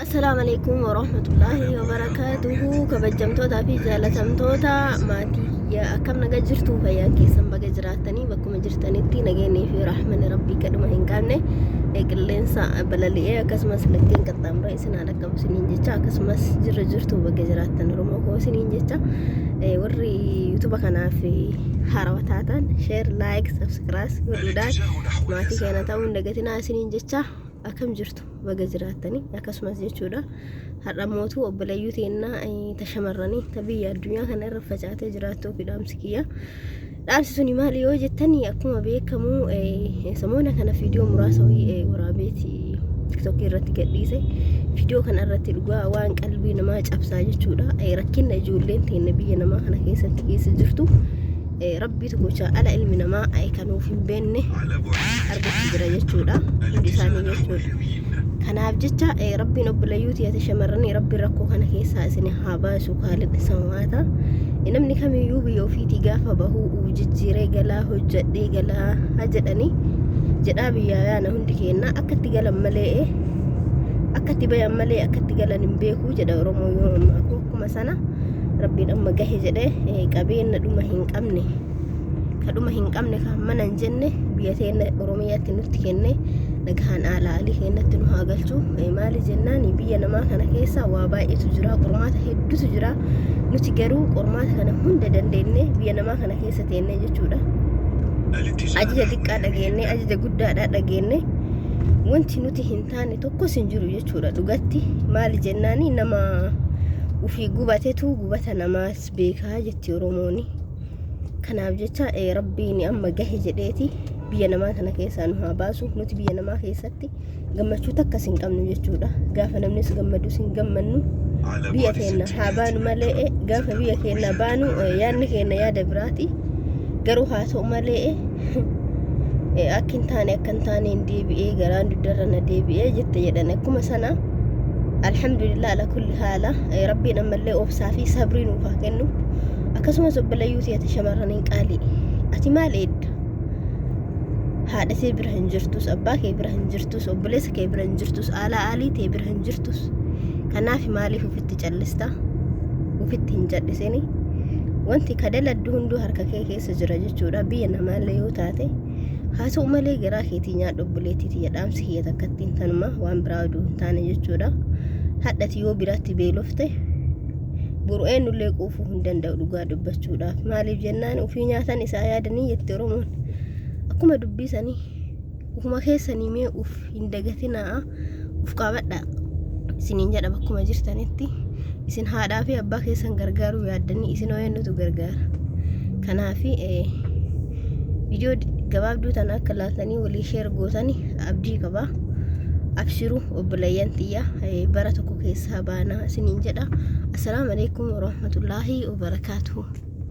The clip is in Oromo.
السلام عليكم ورحمة الله وبركاته. كبجمتوتا في جالتمتوتا ماتي يا كم نجرتو فيا كيسن بجراتني بكم جرتني نجيني في رحمن ربي كدما هنكانه eegleen saa balali'ee akkasumas lakkeen qaxxaamura isin adakam siniin jecha akkasumas jirtu bakka jiraattan Oromoo koo siniin jecha warri YouTube kanaaf haarawaa taatan share like subscribe godhuudhaan maatii keenya ta'uu hin dagatinaa siniin jecha akkam jirtu bakka jiraattani akkasumas jechuudha har'a mootuu obboleeyyuu teennaa tashamarranii tabiyya addunyaa kana irra facaatee jiraattuu fi dhaamsikiyya dhaamsi suni maali yoo jettanii akkuma beekamu samoona kana viidiyoo muraasawii waraabeeti TikTok irratti gadhiise viidiyoo kana irratti dhugaa waan qalbii namaa cabsaa jechuudha rakkinna ijoolleen teenya biyya namaa kana keessa jirtu rabbiitu gocha ala ilmi namaa kanuuf hin beenne argachuu jira jechuudha hundi isaanii jechuudha kanaaf jecha rabbiin obboleeyyuu tiyate shamarranii rabbi rakkoo kana keessaa isin haa baasu kaalidha samaata namni kamiyyuu biyya ofiitii gaafa bahuu jijjiiree galaa hojjedhee galaa jedhanii jedhaa biyyaa yaana hundi keenya akkatti galan malee akkatti bayan malee akkatti galan hin beeku jedha Oromoo yoo amma akkuma sana rabbiin amma gahe jedhee qabeenya dhuma hin qabne kadhuma hin qabne kan mana hin jenne biyya teenya Oromiyaatti nutti kenne nagahaan alaalii keenyatti nu haa galchu maali jennaan biyya namaa kana keessa waa baay'eetu jira qormaata hedduutu jira nuti garuu qormaata kana hunda dandeenye biyya namaa kana keessa teenne jechuudha ajaja xiqqaa dhageenne ajaja guddaadhaa dhageenne wanti nuti hin taane tokkos hin jiru jechuudha dhugatti maali jennaani nama ufii gubatetu gubata namaas beekaa jetti Oromooni kanaaf jecha rabbiin amma gahe jedheeti biyya namaa kana keessaa nu haa baasu nuti biyya namaa keessatti gammachuu takkas hin qabnu jechuudha gaafa namnis gammadus hin gammannu biyya keenya haa baanu malee gaafa biyya keenya baanu yaadni keenya yaada biraati garuu haa ta'u malee akka hin taane hin deebi'ee garaan duddarra na deebi'ee jette jedhan akkuma sana alhamdulillah ala kulli haala rabbiin ammallee obsaa fi sabrii nuuf haa kennu akkasumas obboleeyyuu tiyate shamarranii qaalii ati maal eedda haadha tee bira hin jirtus abbaa kee bira hin jirtus obboleessa kee bira hin jirtus aalii tee bira hin jirtus kanaaf maaliif ufitti callista ufitti hin jallisini wanti kadaladdu hunduu harka kee keessa jira jechuudha biyya namaallee yoo taate haa ta'u malee garaa keetii nyaadha obboleettiiti jedhaamsi kiyya takkattiin tanuma waan biraa oduu hin taane jechuudha hadhati yoo biraatti beelofte buru eenyullee quufuu hin danda'u dhugaa dubbachuudhaaf maaliif jennaan ufii nyaatan isaa yaadanii jette Oromoon akkuma dubbisanii ufuma keessanii mee uf hin dagatinaa uf qabadha isiniin jedha bakkuma jirtanitti isin haadhaa fi abbaa keessan gargaaruu yaaddanii isin eenyutu gargaara kanaaf viidiyoo gabaabduu tana akka laatanii walii sheer gootanii abdii qaba abshiruu obboleeyyan tiyya bara tokko keessaa baanaa isiniin jedha assalaamu alaykum warahmatullaahi wabarakaatuhu